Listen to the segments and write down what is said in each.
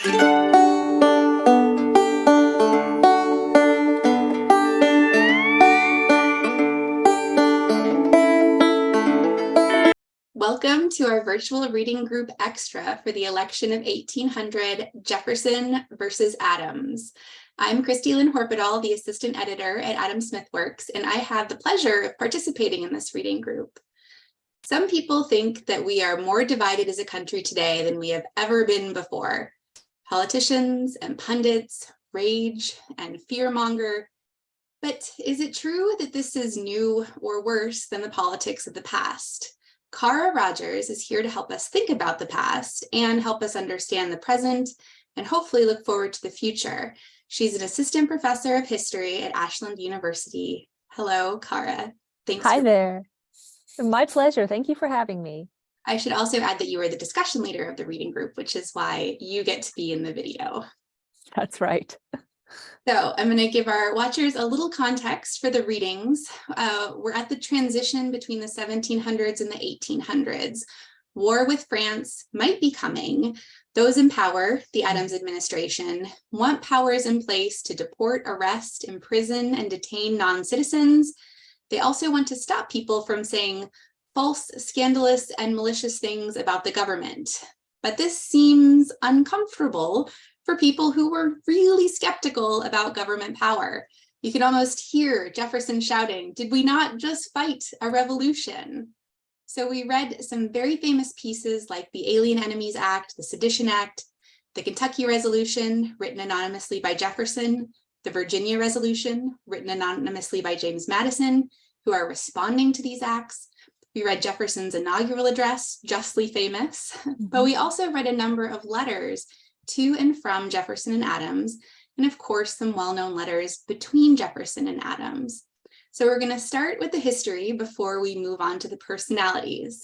Welcome to our virtual reading group extra for the election of 1800 Jefferson versus Adams. I'm Christy Lynn Horpedal, the assistant editor at Adam Smith Works, and I have the pleasure of participating in this reading group. Some people think that we are more divided as a country today than we have ever been before. Politicians and pundits rage and fearmonger. But is it true that this is new or worse than the politics of the past? Cara Rogers is here to help us think about the past and help us understand the present and hopefully look forward to the future. She's an assistant professor of history at Ashland University. Hello, Cara. Thanks. Hi there. My pleasure. Thank you for having me. I should also add that you are the discussion leader of the reading group, which is why you get to be in the video. That's right. So I'm going to give our watchers a little context for the readings. We're at the transition between the 1700s and the 1800s. War with France might be coming. Those in power, the Adams administration, want powers in place to deport, arrest, imprison, and detain non-citizens. They also want to stop people from saying false, scandalous, and malicious things about the government. But this seems uncomfortable for people who were really skeptical about government power. You can almost hear Jefferson shouting, "Did we not just fight a revolution?" So we read some very famous pieces like the Alien Enemies Act, the Sedition Act, the Kentucky Resolution, written anonymously by Jefferson, the Virginia Resolution, written anonymously by James Madison, who are responding to these acts. We read Jefferson's inaugural address, justly famous, but we also read a number of letters to and from Jefferson and Adams, and of course, some well-known letters between Jefferson and Adams. So we're going to start with the history before we move on to the personalities.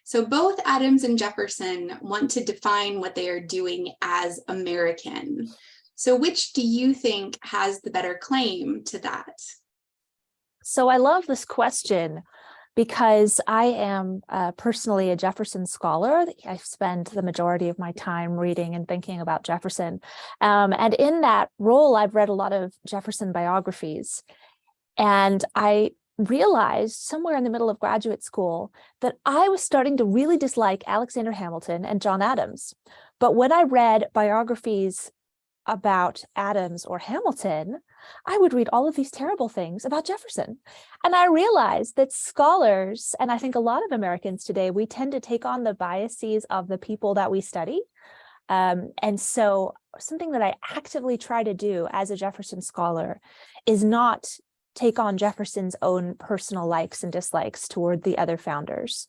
So both Adams and Jefferson want to define what they are doing as American. So which do you think has the better claim to that? So I love this question because I am personally a Jefferson scholar. I spend the majority of my time reading and thinking about Jefferson. And in that role, I've read a lot of Jefferson biographies. And I realized somewhere in the middle of graduate school that I was starting to really dislike Alexander Hamilton and John Adams. But when I read biographies about Adams or Hamilton, I would read all of these terrible things about Jefferson. And I realized that scholars, and I think a lot of Americans today, we tend to take on the biases of the people that we study. And so something that I actively try to do as a Jefferson scholar is not take on Jefferson's own personal likes and dislikes toward the other founders.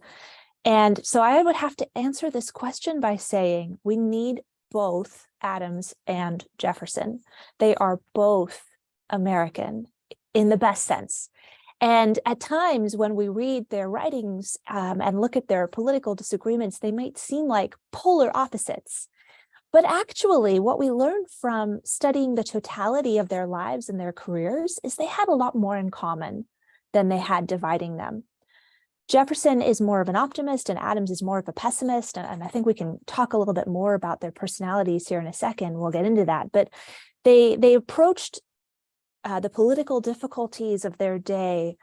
And so I would have to answer this question by saying we need both Adams and Jefferson. They are both American in the best sense. And at times when we read their writings and look at their political disagreements, they might seem like polar opposites. But actually, what we learn from studying the totality of their lives and their careers is they had a lot more in common than they had dividing them. Jefferson is more of an optimist and Adams is more of a pessimist. And I think we can talk a little bit more about their personalities here in a second. We'll get into that. But they approached the political difficulties of their day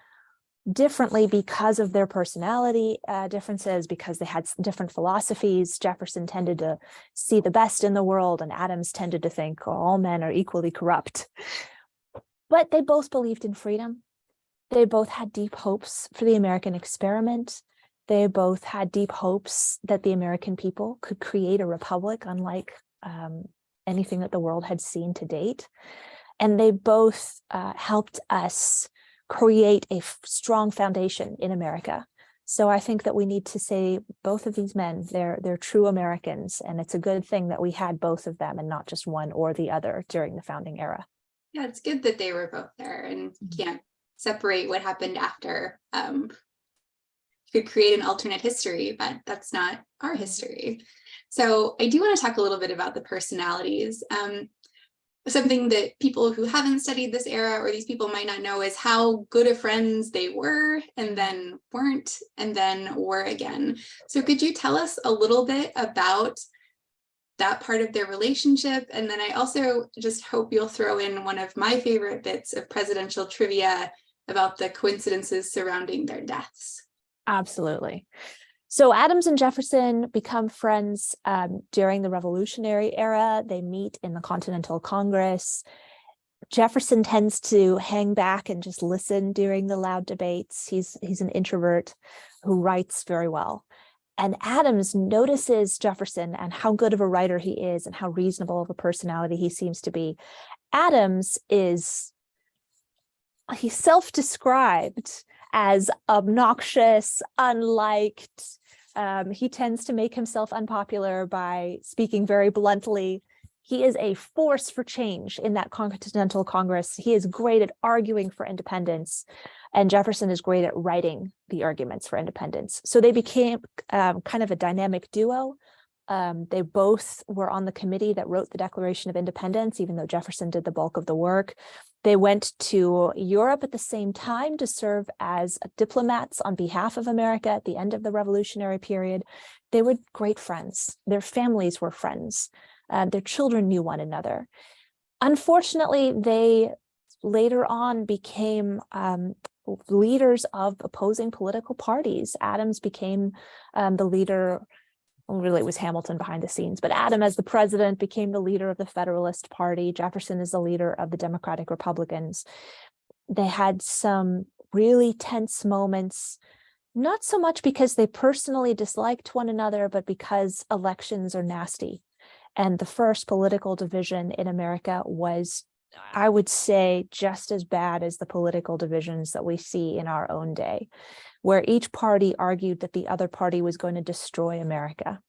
differently because of their personality differences, because they had different philosophies. Jefferson tended to see the best in the world, and Adams tended to think all men are equally corrupt. But they both believed in freedom. They both had deep hopes for the American experiment. They both had deep hopes that the American people could create a republic unlike anything that the world had seen to date. And they both helped us create a strong foundation in America. So I think that we need to say both of these men, they're true Americans, and it's a good thing that we had both of them and not just one or the other during the founding era. Yeah, it's good that they were both there, and you can't separate what happened after. You could create an alternate history, but that's not our history. So I do want to talk a little bit about the personalities. Something that people who haven't studied this era or these people might not know is how good of friends they were and then weren't and then were again. So could you tell us a little bit about that part of their relationship. And then I also just hope you'll throw in one of my favorite bits of presidential trivia about the coincidences surrounding their deaths. Absolutely. So Adams and Jefferson become friends during the Revolutionary era. They meet in the Continental Congress. Jefferson tends to hang back and just listen during the loud debates. He's an introvert who writes very well. And Adams notices Jefferson and how good of a writer he is and how reasonable of a personality he seems to be. Adams he's self-described as obnoxious, unliked. He tends to make himself unpopular by speaking very bluntly. He is a force for change in that Continental Congress. He is great at arguing for independence, and Jefferson is great at writing the arguments for independence. So they became kind of a dynamic duo. They both were on the committee that wrote the Declaration of Independence, even though Jefferson did the bulk of the work. They went to Europe at the same time to serve as diplomats on behalf of America at the end of the Revolutionary period. They were great friends. Their families were friends. Their children knew one another. Unfortunately, they later on became leaders of opposing political parties. Adams became the leader. Really, it was Hamilton behind the scenes, but Adams, as the president, became the leader of the Federalist Party. Jefferson is the leader of the Democratic Republicans. They had some really tense moments, not so much because they personally disliked one another, but because elections are nasty. And the first political division in America was, I would say, just as bad as the political divisions that we see in our own day, where each party argued that the other party was going to destroy America.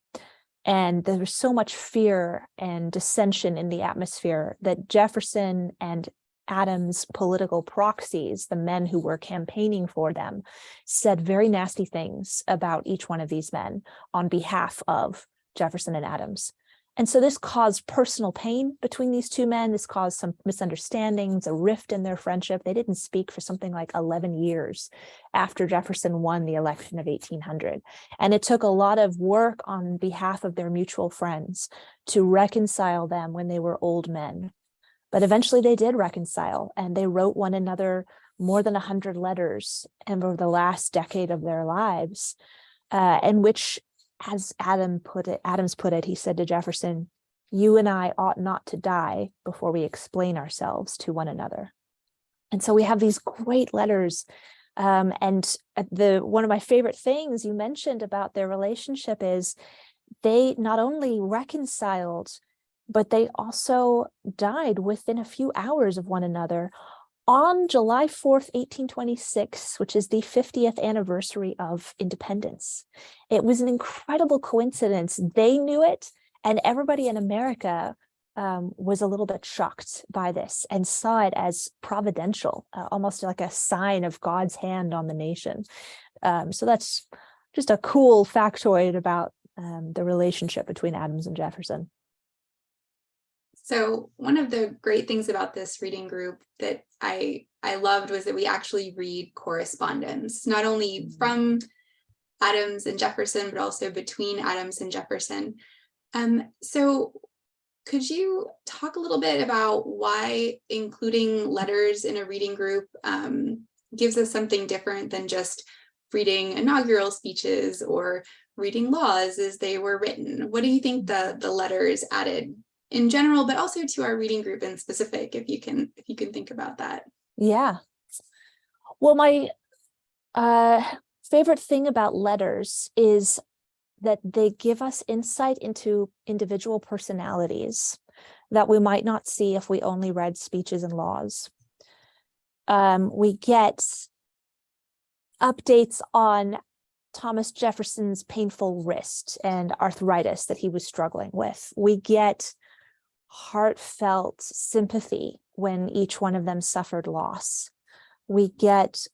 And there was so much fear and dissension in the atmosphere that Jefferson and Adams' political proxies, the men who were campaigning for them, said very nasty things about each one of these men on behalf of Jefferson and Adams. And so this caused personal pain between these two men. This caused some misunderstandings, a rift in their friendship. They didn't speak for something like 11 years after Jefferson won the election of 1800. And it took a lot of work on behalf of their mutual friends to reconcile them when they were old men. But eventually they did reconcile, and they wrote one another more than 100 letters over the last decade of their lives, in which, as Adams put it, he said to Jefferson, "You and I ought not to die before we explain ourselves to one another." And so we have these great letters. And one of my favorite things you mentioned about their relationship is they not only reconciled, but they also died within a few hours of one another on July 4th, 1826, which is the 50th anniversary of independence. It was an incredible coincidence. They knew it, and everybody in America was a little bit shocked by this and saw it as providential, almost like a sign of God's hand on the nation. So that's just a cool factoid about the relationship between Adams and Jefferson. So one of the great things about this reading group that I loved was that we actually read correspondence, not only from Adams and Jefferson, but also between Adams and Jefferson. So could you talk a little bit about why including letters in a reading group gives us something different than just reading inaugural speeches or reading laws as they were written? What do you think the letters added in general, but also to our reading group in specific, if you can think about that? Yeah. Well, my favorite thing about letters is that they give us insight into individual personalities that we might not see if we only read speeches and laws. We get updates on Thomas Jefferson's painful wrist and arthritis that he was struggling with. We get heartfelt sympathy when each one of them suffered loss. We get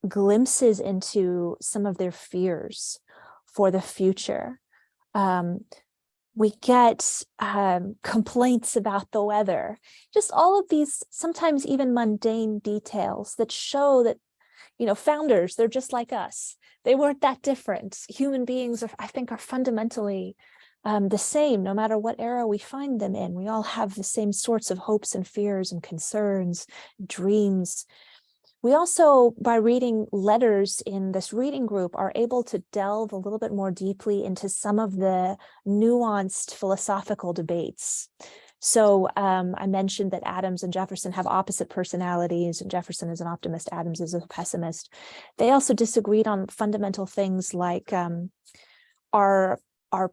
glimpses into some of their fears for the future. We get complaints about the weather, just all of these sometimes even mundane details that show that, founders, they're just like us. They weren't that different. Human beings, I think, are fundamentally the same, no matter what era we find them in. We all have the same sorts of hopes and fears and concerns, dreams. We also, by reading letters in this reading group, are able to delve a little bit more deeply into some of the nuanced philosophical debates. So I mentioned that Adams and Jefferson have opposite personalities, and Jefferson is an optimist, Adams is a pessimist. They also disagreed on fundamental things like, are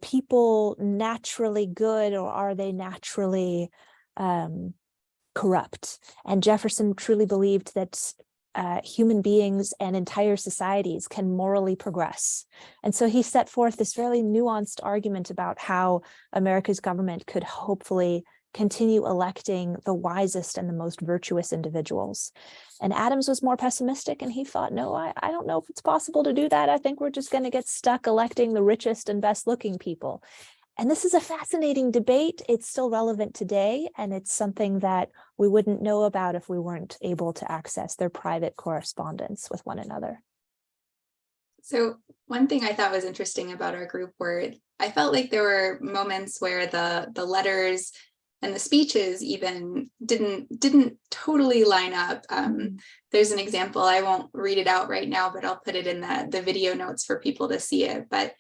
people naturally good, or are they naturally corrupt? And Jefferson truly believed that human beings and entire societies can morally progress. And so he set forth this fairly nuanced argument about how America's government could hopefully continue electing the wisest and the most virtuous individuals. And Adams was more pessimistic, and he thought, no, I don't know if it's possible to do that. I think we're just going to get stuck electing the richest and best looking people. And this is a fascinating debate. It's still relevant today, and it's something that we wouldn't know about if we weren't able to access their private correspondence with one another. So one thing I thought was interesting about our group were, I felt like there were moments where the letters and the speeches even didn't totally line up. There's an example, I won't read it out right now, but I'll put it in the video notes for people to see it. But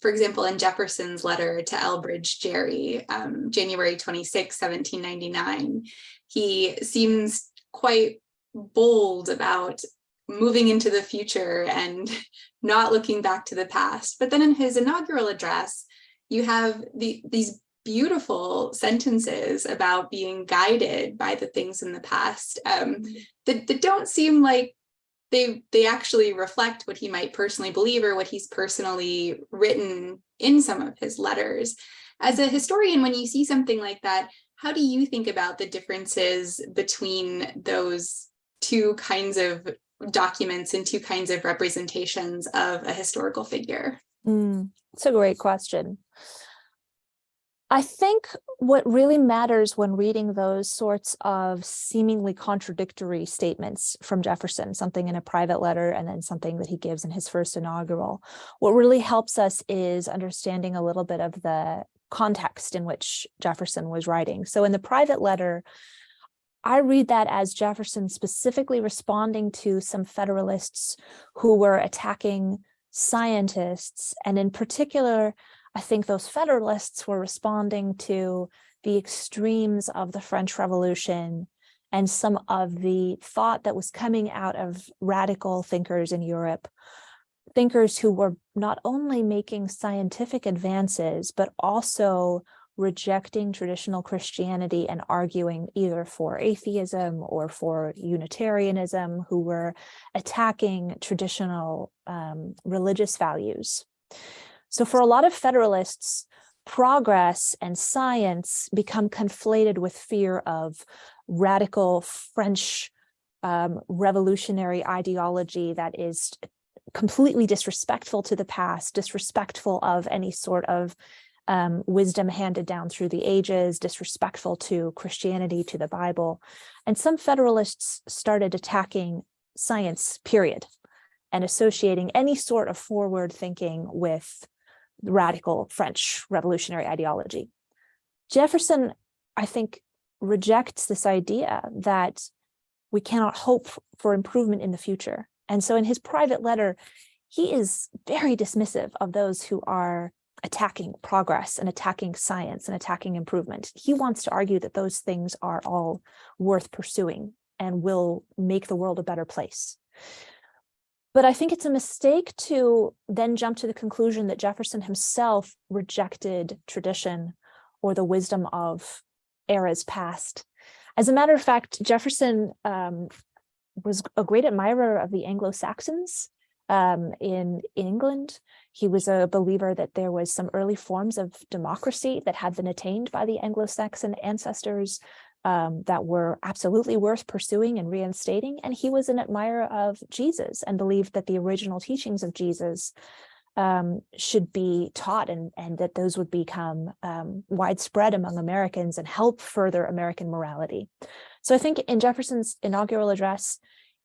for example, in Jefferson's letter to Elbridge Gerry, January 26, 1799, he seems quite bold about moving into the future and not looking back to the past. But then in his inaugural address, you have these beautiful sentences about being guided by the things in the past that don't seem like they actually reflect what he might personally believe or what he's personally written in some of his letters. As a historian, when you see something like that, how do you think about the differences between those two kinds of documents and two kinds of representations of a historical figure? It's a great question. I think what really matters when reading those sorts of seemingly contradictory statements from Jefferson, something in a private letter and then something that he gives in his first inaugural, what really helps us is understanding a little bit of the context in which Jefferson was writing. So in the private letter, I read that as Jefferson specifically responding to some Federalists who were attacking scientists, and in particular, I think those Federalists were responding to the extremes of the French Revolution and some of the thought that was coming out of radical thinkers in Europe, thinkers who were not only making scientific advances, but also rejecting traditional Christianity and arguing either for atheism or for Unitarianism, who were attacking traditional religious values. So for a lot of Federalists, progress and science become conflated with fear of radical French revolutionary ideology that is completely disrespectful to the past, disrespectful of any sort of wisdom handed down through the ages, disrespectful to Christianity, to the Bible. And some Federalists started attacking science, period, and associating any sort of forward thinking with radical French revolutionary ideology. Jefferson, I think, rejects this idea that we cannot hope for improvement in the future. And so in his private letter, he is very dismissive of those who are attacking progress and attacking science and attacking improvement. He wants to argue that those things are all worth pursuing and will make the world a better place. But I think it's a mistake to then jump to the conclusion that Jefferson himself rejected tradition or the wisdom of eras past. As a matter of fact, Jefferson was a great admirer of the Anglo-Saxons in England. He was a believer that there was some early forms of democracy that had been attained by the Anglo-Saxon ancestors that were absolutely worth pursuing and reinstating. And he was an admirer of Jesus and believed that the original teachings of Jesus should be taught and that those would become widespread among Americans and help further American morality. So I think in Jefferson's inaugural address,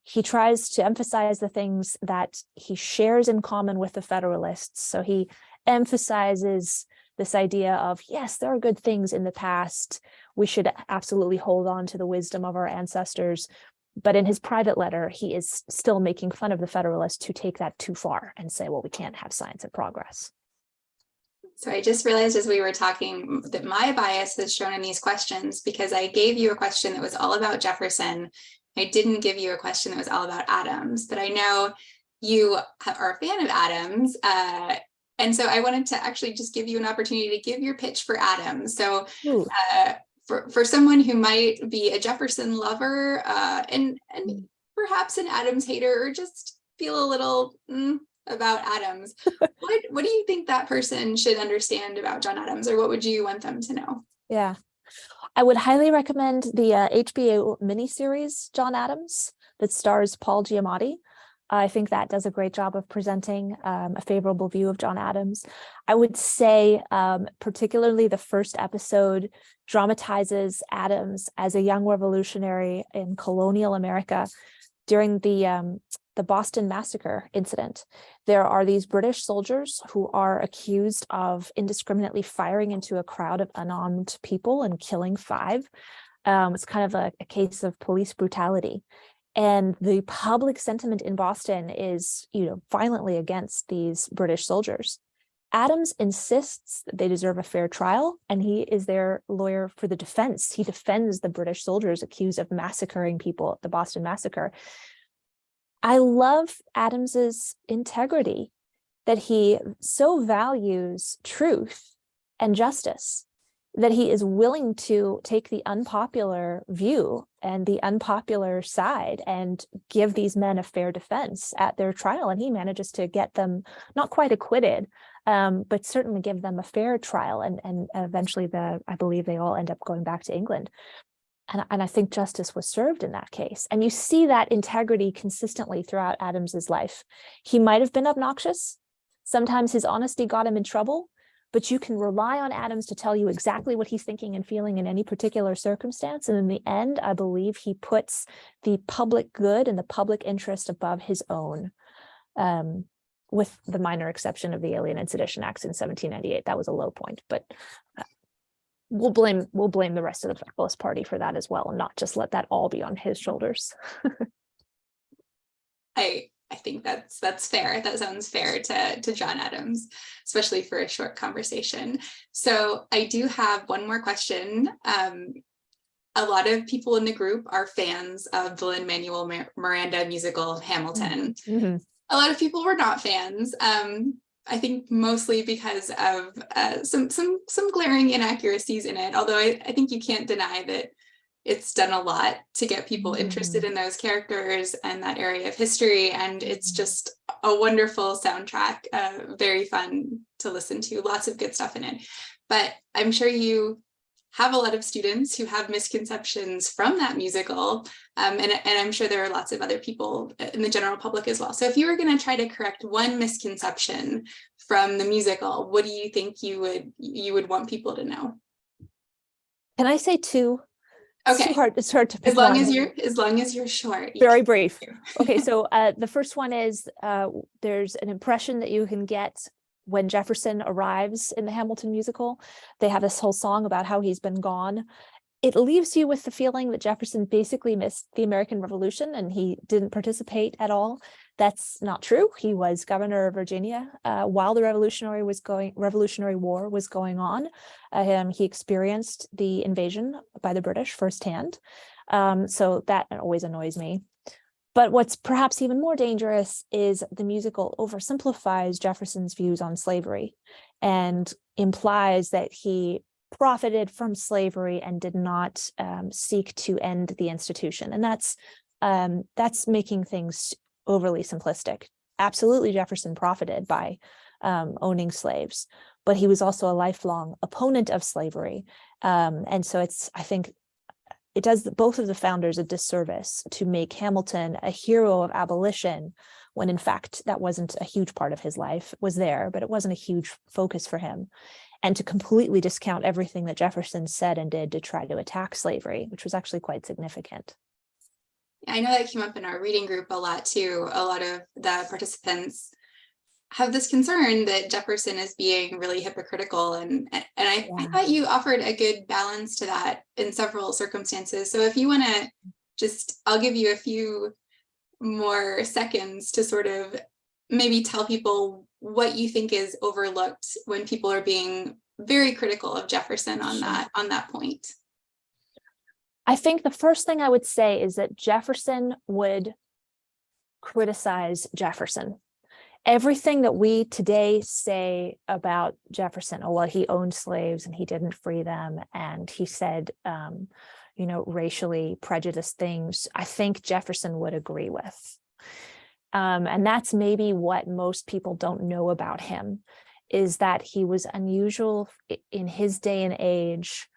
he tries to emphasize the things that he shares in common with the Federalists. So he emphasizes this idea of, yes, there are good things in the past. We should absolutely hold on to the wisdom of our ancestors. But in his private letter, he is still making fun of the Federalists who take that too far and say, well, we can't have science and progress. So I just realized as we were talking that my bias is shown in these questions because I gave you a question that was all about Jefferson. I didn't give you a question that was all about Adams, but I know you are a fan of Adams. And so I wanted to actually just give you an opportunity to give your pitch for Adams. So for someone who might be a Jefferson lover and perhaps an Adams hater, or just feel a little about Adams, what do you think that person should understand about John Adams, or what would you want them to know? Yeah, I would highly recommend the HBO miniseries John Adams that stars Paul Giamatti. I think that does a great job of presenting a favorable view of John Adams. I would say particularly the first episode dramatizes Adams as a young revolutionary in colonial America during the Boston Massacre incident. There are these British soldiers who are accused of indiscriminately firing into a crowd of unarmed people and killing 5. It's kind of a case of police brutality. And the public sentiment in Boston is, violently against these British soldiers. Adams insists that they deserve a fair trial, and he is their lawyer for the defense. He defends the British soldiers accused of massacring people at the Boston Massacre. I love Adams's integrity, that he so values truth and justice that he is willing to take the unpopular view and the unpopular side and give these men a fair defense at their trial. And he manages to get them not quite acquitted, but certainly give them a fair trial. And eventually I believe they all end up going back to England. And I think justice was served in that case. And you see that integrity consistently throughout Adams's life. He might have been obnoxious. Sometimes his honesty got him in trouble, but you can rely on Adams to tell you exactly what he's thinking and feeling in any particular circumstance. And in the end, I believe he puts the public good and the public interest above his own, with the minor exception of the Alien and Sedition Acts in 1798. That was a low point, but we'll blame the rest of the Federalist Party for that as well, and not just let that all be on his shoulders. I think that's fair. That sounds fair to John Adams, especially for a short conversation. So I do have one more question. A lot of people in the group are fans of the Lin Manuel Miranda musical Hamilton. Mm-hmm. A lot of people were not fans. I think mostly because of some glaring inaccuracies in it. Although I think you can't deny that it's done a lot to get people interested in those characters and that area of history. And it's just a wonderful soundtrack, very fun to listen to, lots of good stuff in it. But I'm sure you have a lot of students who have misconceptions from that musical. And I'm sure there are lots of other people in the general public as well. So if you were going to try to correct one misconception from the musical, what do you think you would want people to know? Can I say 2? Okay. It's hard to pick as long as you're short. Very brief. Okay, so the first one is there's an impression that you can get when Jefferson arrives in the Hamilton musical. They have this whole song about how he's been gone. It leaves you with the feeling that Jefferson basically missed the American Revolution and he didn't participate at all. That's not true. He was governor of Virginia while the Revolutionary War was going on. He experienced the invasion by the British firsthand. So that always annoys me. But what's perhaps even more dangerous is the musical oversimplifies Jefferson's views on slavery and implies that he profited from slavery and did not seek to end the institution. And that's making things overly simplistic. Absolutely, Jefferson profited by owning slaves, but he was also a lifelong opponent of slavery. And so I think it does both of the founders a disservice to make Hamilton a hero of abolition, when in fact that wasn't a huge part of his life. It was there, but it wasn't a huge focus for him. And to completely discount everything that Jefferson said and did to try to attack slavery, which was actually quite significant. I know that came up in our reading group a lot too. A lot of the participants have this concern that Jefferson is being really hypocritical, and I Yeah. thought you offered a good balance to that in several circumstances. So if you want to I'll give you a few more seconds to sort of maybe tell people what you think is overlooked when people are being very critical of Jefferson on that point. I think the first thing I would say is that Jefferson would criticize Jefferson. Everything that we today say about Jefferson, oh, well, he owned slaves and he didn't free them, and he said, racially prejudiced things, I think Jefferson would agree with. And that's maybe what most people don't know about him, is that he was unusual in his day and age,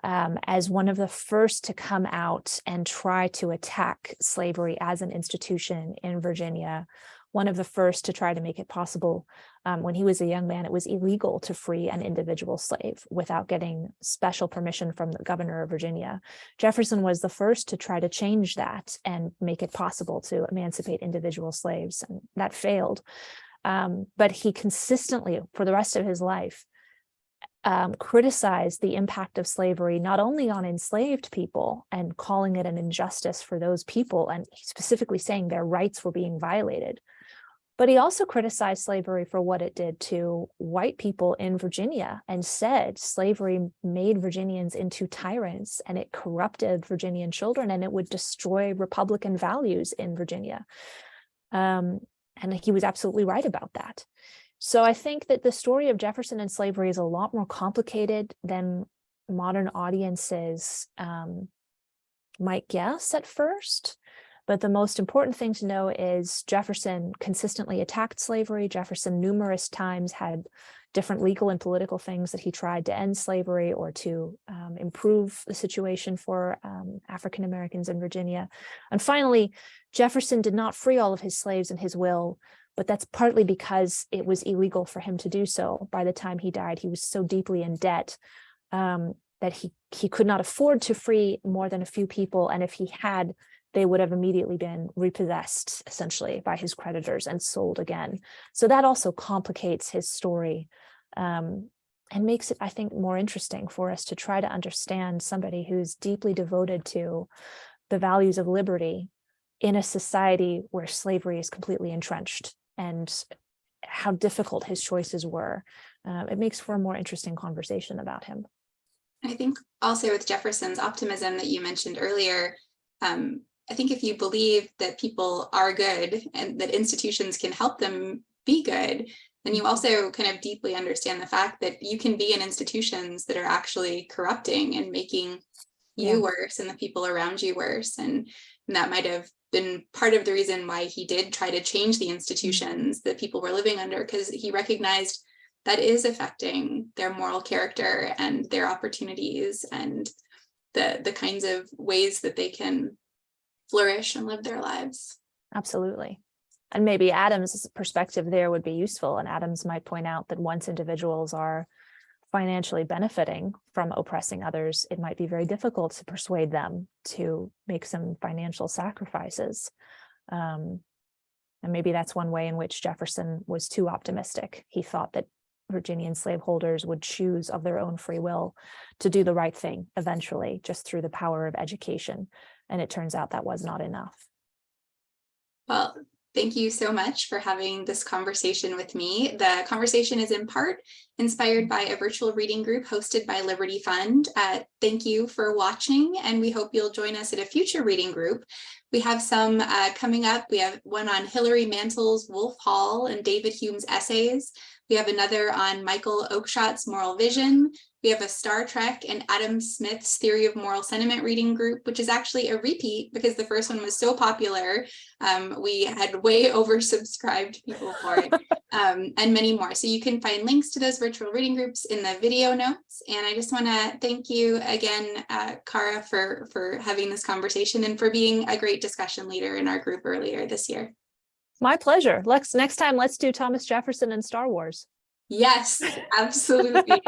as one of the first to come out and try to attack slavery as an institution in Virginia, one of the first to try to make it possible. When he was a young man, it was illegal to free an individual slave without getting special permission from the governor of Virginia. Jefferson was the first to try to change that and make it possible to emancipate individual slaves, and that failed. But he consistently, for the rest of his life, criticized the impact of slavery, not only on enslaved people and calling it an injustice for those people, and specifically saying their rights were being violated, but he also criticized slavery for what it did to white people in Virginia, and said slavery made Virginians into tyrants, and it corrupted Virginian children, and it would destroy Republican values in Virginia. And he was absolutely right about that. So I think that the story of Jefferson and slavery is a lot more complicated than modern audiences might guess at first. But the most important thing to know is Jefferson consistently attacked slavery. Jefferson numerous times had different legal and political things that he tried to end slavery or to improve the situation for African Americans in Virginia. And finally, Jefferson did not free all of his slaves in his will, but that's partly because it was illegal for him to do so. By the time he died, he was so deeply in debt that he could not afford to free more than a few people. And if he had, they would have immediately been repossessed, essentially, by his creditors and sold again. So that also complicates his story and makes it, I think, more interesting for us to try to understand somebody who's deeply devoted to the values of liberty in a society where slavery is completely entrenched, and how difficult his choices were. It makes for a more interesting conversation about him. I think also with Jefferson's optimism that you mentioned earlier, I think if you believe that people are good and that institutions can help them be good, then you also kind of deeply understand the fact that you can be in institutions that are actually corrupting and making you worse and the people around you worse. And that might have been part of the reason why he did try to change the institutions that people were living under, because he recognized that is affecting their moral character and their opportunities and the kinds of ways that they can flourish and live their lives. Absolutely. And maybe Adams' perspective there would be useful. And Adams might point out that once individuals are financially benefiting from oppressing others, it might be very difficult to persuade them to make some financial sacrifices. And maybe that's one way in which Jefferson was too optimistic. He thought that Virginian slaveholders would choose of their own free will to do the right thing eventually, just through the power of education. And it turns out that was not enough. Well, thank you so much for having this conversation with me. The conversation is in part inspired by a virtual reading group hosted by Liberty Fund. Thank you for watching, and we hope you'll join us at a future reading group. We have some coming up. We have one on Hilary Mantle's Wolf Hall and David Hume's essays. We have another on Michael Oakeshott's Moral Vision. We have a Star Trek and Adam Smith's Theory of Moral Sentiment reading group, which is actually a repeat because the first one was so popular. We had way oversubscribed people for it, and many more. So you can find links to those virtual reading groups in the video notes. And I just want to thank you again, Cara, for having this conversation and for being a great discussion leader in our group earlier this year. My pleasure. Next time, let's do Thomas Jefferson and Star Wars. Yes, absolutely.